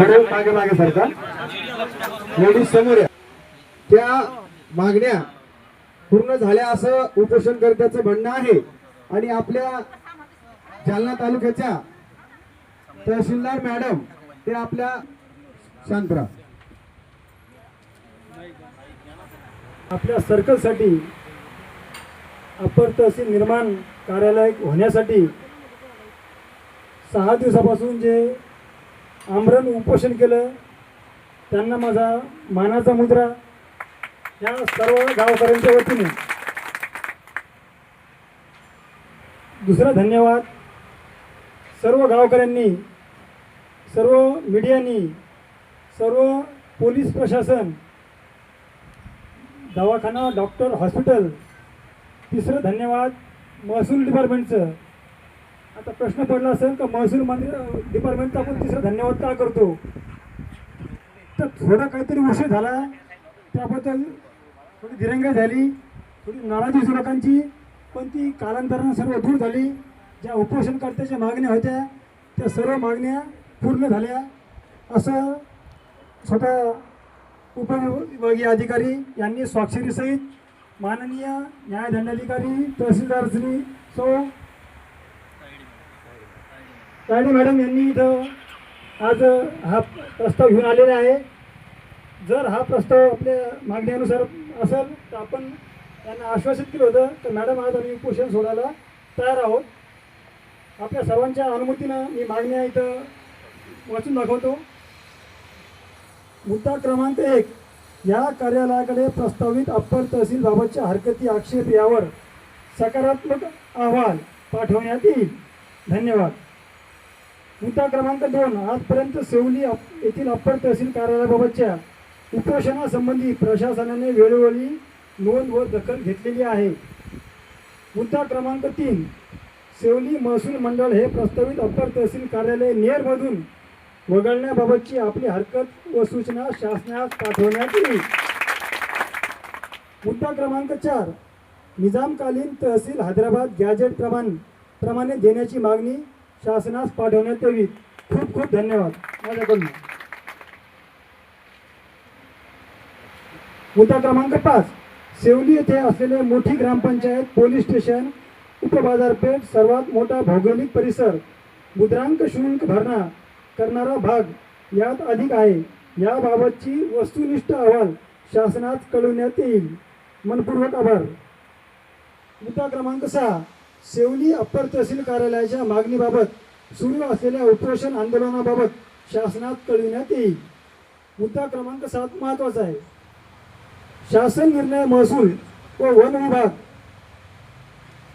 थोडं मागे मागे सरका, लेडीज समोर या. त्या मागण्या पूर्ण झाल्या असं उपोषणकर्त्याचं म्हणणं आहे. आणि आपल्या जालना तालुक्याच्या तहसीलदार मॅडम ते आपल्या शांत राहा. आपल्या सर्कलसाठी अपर तहसील निर्माण कार्यालय होण्यासाठी 6 दिवसापासून जे आमरण उपोषण केलं त्यांना माझा मानाचा मुद्रा या सर्व गावकऱ्यांच्या वतीने. दुसरा धन्यवाद सर्व गावकऱ्यांनी, सर्व मीडियानी, सर्व पोलीस प्रशासन, दवाखाना, डॉक्टर, हॉस्पिटल. तिसरं धन्यवाद महसूल डिपार्टमेंटचं. आता प्रश्न पडला असेल का महसूल डिपार्टमेंटचा आपण तिसरं धन्यवाद का करतो, तर थोडा काहीतरी उशीर झाला त्याबद्दल थोडी दिरंगाई झाली, थोडी नाराजी लोकांची, पण ती कालांतराने सर्व दूर झाली. ज्या उपोषणकर्त्याच्या मागण्या होत्या त्या सर्व मागण्या पूर्ण झाल्या असं स्वतः उपविभागीय अधिकारी यांनी स्वाक्षरीसहित माननीय न्यायदंडाधिकारी तहसीलदार श्री सौ तायडे मॅडम यांनी इथं आज हा प्रस्ताव घेऊन आलेला आहे. जर हा प्रस्ताव आपल्या मागण्यानुसार असेल तर आपण त्यांना आश्वासित केलं होतं तर मॅडम आज आम्ही उपोषण सोडायला तयार आहोत. आपल्या सर्वांच्या अनुमतीनं मी मागण्या इथं वाचून दाखवतो. मुद्दा क्रमांक 1, या कार्यालयाकडे प्रस्तावित अप्पर तहसील बाबतच्या हरकती आक्षेप यावर सकारात्मक अहवाल पाठवण्यात येईल. धन्यवाद. मुद्दा क्रमांक 2, आजपर्यंत सेवली येथील अप्पर तहसील कार्यालयाबाबतच्या उपोषणासंबंधी प्रशासनाने वेळोवेळी नोंद व दखल घेतलेली आहे. मुद्दा क्रमांक 3, सेवली महसूल मंडळ हे प्रस्तावित अप्पर तहसील कार्यालय नेरमधून वगळण्याबाबतची आपली हरकत व सूचना शासनास पाठवण्यात येईल. मुद्दा क्रमांक 4, निजामकालीन तहसील हैदराबाद गॅजेट प्रमाणे देण्याची मागणी शासनास पाठवण्यात यावी. खूप खूप धन्यवाद माझ्याकडून. मुद्दा क्रमांक 5, सेवली येथे असलेले मोठी ग्रामपंचायत, पोलीस स्टेशन, उपबाजारपेठ, सर्वात मोठा भौगोलिक परिसर, मुद्रांक शुल्क भरणा करणारा भाग यात अधिक आहे. याबाबतची वस्तुनिष्ठ अहवाल शासनास कळवण्यात येईल. मनपूर्वक आभार. मुद्दा क्रमांक 6, सेवली अप्पर तहसील कार्यालयाच्या मागणीबाबत सुरू असलेल्या उपोषण आंदोलनाबाबत शासनात कळविण्यात येईल. मुद्दा क्रमांक 7 महत्त्वाचा आहे. शासन निर्णय महसूल व वन विभाग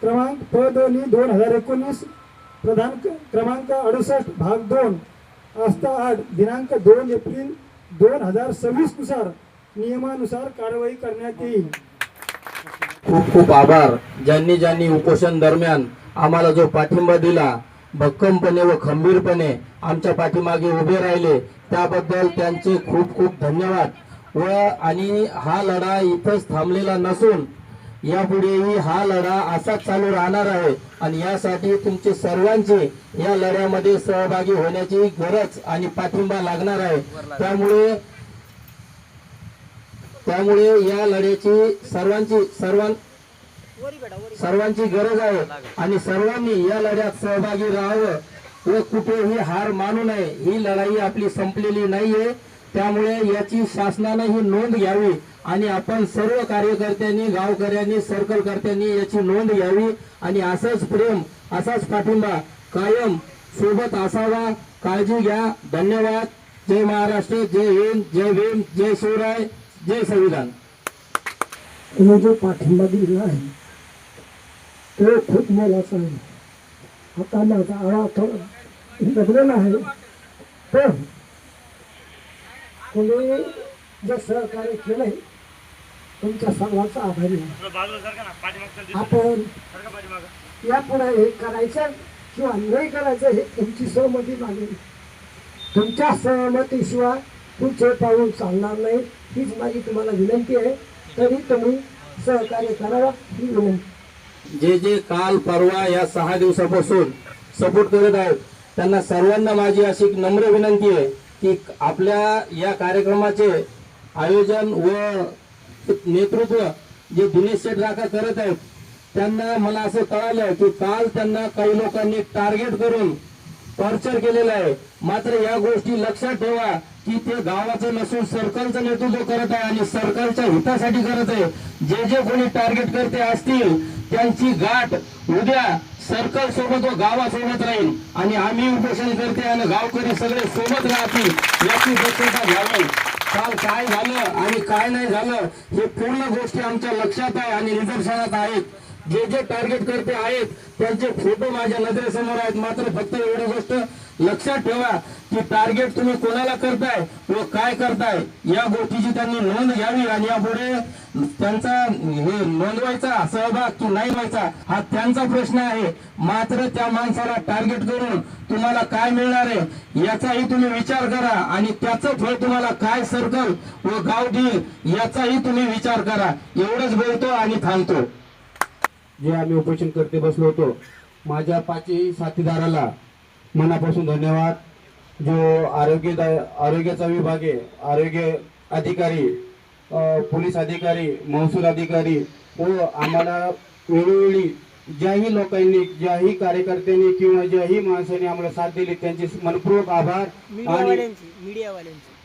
क्रमांक प.द.नि 2019 प्रधान क्रमांक 68 भाग 2 आस्था 8 दिनांक 2 एप्रिल 2026 नुसार नियमानुसार कारवाई करण्यात येईल. खूप खूप आभार. ज्यांनी उपोषण दरम्यान आम्हाला जो पाठिंबा दिला, भक्कमपणे व खंबीरपणे आमच्या पाठीमागे उभे राहिले, त्याबद्दल त्यांचे खूप खूप धन्यवाद. आणि हा लढा इथंच थांबलेला नसून यापुढेही हा लढा असाच चालू राहणार आहे. आणि यासाठी तुमचे सर्वांचे या लढ्यामध्ये सहभागी होण्याची गरज आणि पाठिंबा लागणार आहे. त्यामुळे या लढ्याची सर्वांची गरज आहे आणि सर्वांनी या लढ्यात सहभागी राहावं व कुठेही हार मानू नये. ही लढाई आपली संपलेली नाहीये. त्यामुळे याची शासनाने ही नोंद घ्यावी आणि आपण सर्व कार्यकर्त्यांनी, गावकऱ्यांनी, सर्कलकर्त्यांनी याची नोंद घ्यावी आणि असंच प्रेम, असाच पाठिंबा कायम सोबत असावा. काळजी घ्या. धन्यवाद. जय महाराष्ट्र, जय हिंद, जय भीम, जय शिवराय, जय संविधान. तुम्ही जो पाठिंबा दिला आहे तो खूप मोलाचा आहे. आता माझा आळा थोडा दबलेला आहे, पण तुम्ही जे सहकार्य केलंय तुमच्या सर्वांचा आभारी आहे. आपण यापुढे हे करायचं किंवा नाही करायचं हे तुमची सहमती मागेल. तुमच्या सहमतीशिवाय पुढचे पाऊल चालणार नाही, हीच माझी तुम्हाला विनंती आहे. तरी तुम्ही सहकार्य करावा ही विनंती. जे काल परवा या 6 दिवसापासून सपोर्ट करत आहेत त्यांना सर्वांना माझी अशी नम्र विनंती आहे की आपल्या या कार्यक्रमाचे आयोजन व नेतृत्व जे दिनेश शेठ राका करत आहेत, त्यांना मला असं कळालं की काल त्यांना काही लोकांनी टार्गेट करून टॉर्चर केलेलं आहे. मात्र या गोष्टी लक्षात ठेवा की ते गावाचं नसून सर्कलचं नेतृत्व करत आहे आणि सर्कलच्या हितासाठी करत आहे. जे जे कोणी टार्गेट करते असतील त्यांची गाठ उद्या सर्कल सोबत व गावासोबत राहील आणि आम्ही उपोषण करते आणि गावकरी सगळे सोबत राहतील याची दक्षता घ्यावी. काल काय झालं आणि काय नाही झालं हे पूर्ण गोष्टी आमच्या लक्षात आहे आणि निदर्शनात आहेत. जे जे टार्गेट करते आहेत त्यांचे फोटो माझ्या नजरेसमोर आहेत. मात्र फक्त एवढी गोष्ट लक्षात ठेवा की टार्गेट तुम्ही कोणाला करताय व काय करताय या गोष्टीची त्यांनी नोंद घ्यावी आणि यापुढे त्यांचा हे नोंदवायचा सहभाग की नाही व्हायचा हा त्यांचा प्रश्न आहे. मात्र त्या माणसाला टार्गेट करून तुम्हाला काय मिळणार आहे याचाही तुम्ही विचार करा आणि त्याचं फळ तुम्हाला काय सर्कल व गाव देईल याचाही तुम्ही विचार करा. एवढंच बोलतो आणि थांबतो. जे आम्ही उपोषण करते बसलो होतो, माझ्या पाचही साथीदाराला मनापासून धन्यवाद. जो आरोग्याचा विभाग आहे, आरोग्य अधिकारी, पोलीस अधिकारी, महसूल अधिकारी व आम्हाला वेळोवेळी ज्याही लोकांनी, ज्याही कार्यकर्त्यांनी किंवा ज्याही माणसांनी आम्हाला साथ दिली त्यांचे मनपूर्वक आभार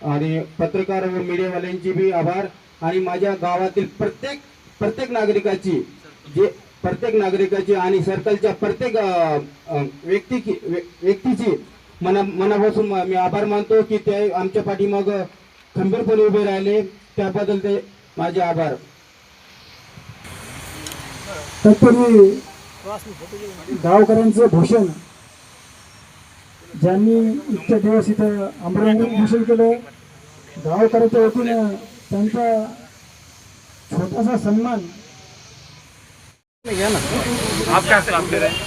आणि पत्रकार व मीडियावाल्यांचे बी आभार आणि माझ्या गावातील प्रत्येक नागरिकाची आणि सर्कलच्या प्रत्येक व्यक्तीची मनापासून मी आभार मानतो की ते आमच्या पाठीमाग खंबीरपणे उभे राहिले, त्याबद्दल ते माझे आभार. तत्पूर्वी गावकऱ्यांचं भूषण ज्यांनी इतक्या दिवस इथं आंबेडकरांनी भूषण केलं, गावकऱ्याच्या वतीनं त्यांचा छोटासा सन्मान. आप क्या काम दे रहे हैं?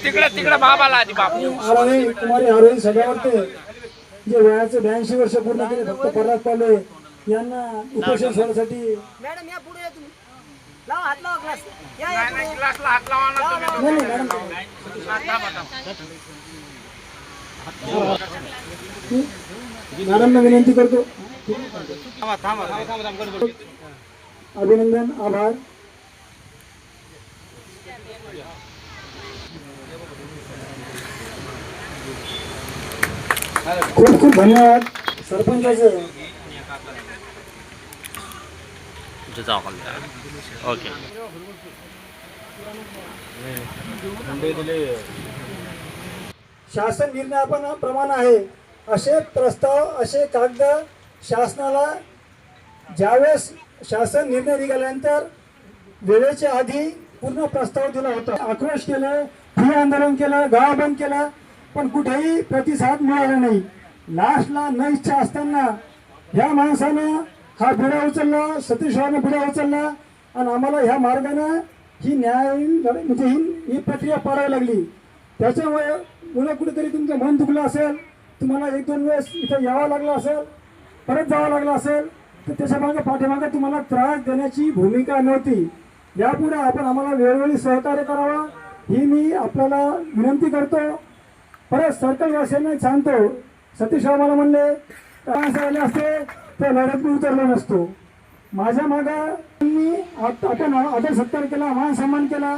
तिकडे बाबाला आधी बापू आरोही कुमारी आरोही सगळ्यावरते जे वयाचे 82 वर्ष पूर्ण केले फक्त परत पाले यांना उपोषण सोडण्यासाठी मॅडम या पुढे या तुम्ही. लावा हात लावा ग्लास. या पुढे. ग्लासला हात लावा ना तुम्ही. नाही मॅडम मॅडमना विनंती करतो. थांबा. अभिनंदन, आभार. खूप खूप धन्यवाद सरपंचाचे. ओके. शासन निर्णयाप्रमाणे आहे असे प्रस्ताव, असे कागद शासनाला ज्यावेळेस शासन निर्णय निघाल्यानंतर वेळेच्या आधी पूर्ण प्रस्ताव दिला होता. आक्रोश केलं, ठिय्या आंदोलन केलं, गाव बंद केला, पण कुठेही प्रतिसाद मिळाला नाही. लास्टला न इच्छा असताना ह्या माणसानं हा बिडा उचलला, सतीशरावनं बिडा उचलला आणि आम्हाला ह्या मार्गानं ही म्हणजे ही प्रक्रिया पाडावी लागली. त्याच्यामुळे मुलं कुठेतरी तुमचं मन दुखलं असेल, तुम्हाला 1-2 वेळेस इथं यावं लागलं असेल, परत जावं लागलं असेल, तर त्याच्या पाठीमागे तुम्हाला त्रास देण्याची भूमिका नव्हती. यापुढे आपण आम्हाला वेळोवेळी सहकार्य करावा ही मी आपल्याला विनंती करतो. परत सर्कलवासियांना सांगतो, सतीशराव मला म्हणले आले असते तर लढत मी उतरलो नसतो. माझ्या मागं मी आपण आदर सत्कार केला, मान सन्मान केला,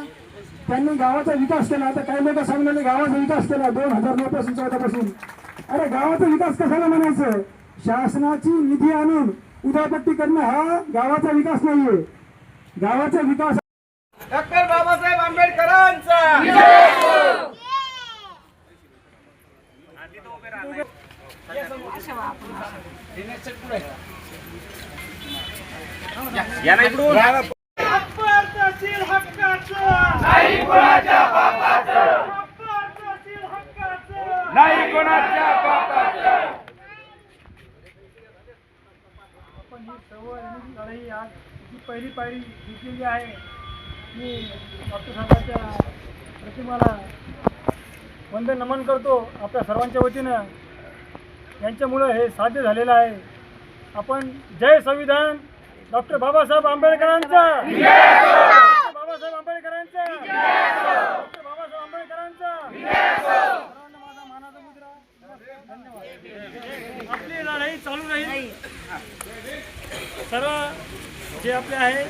त्यांनी गावाचा विकास केला. आता काही लोक सांगले गावाचा विकास केला 2009 पासून 14 पासून. अरे गावाचा विकास कशाला म्हणायचं? शासनाची निधी आणून उधापट्टी करणं हा गावाचा विकास नाहीये. गावाचा विकास डॉक्टर बाबासाहेब आंबेडकरांचा. या नाही इकडून. तहसील हक्काचं नाही कोणाच्या बापाचं. तहसील हक्काचं नाही कोणाच्या बापाचं. आपण ही सर्व लढाई आज जी पहिली पायरी जिंकलेली आहे. मी डॉक्टर साहेबांच्या प्रतिमाला वंदन नमन करतो आपल्या सर्वांच्या वतीनं. यांच्यामुळं हे साध्य झालेलं आहे. आपण जय संविधान डॉक्टर बाबासाहेब आंबेडकरांचा. बाबासाहेब आंबेडकरांचा. डॉक्टर बाबासाहेब आंबेडकर. चालू राहील. सर्व जे आपले आहे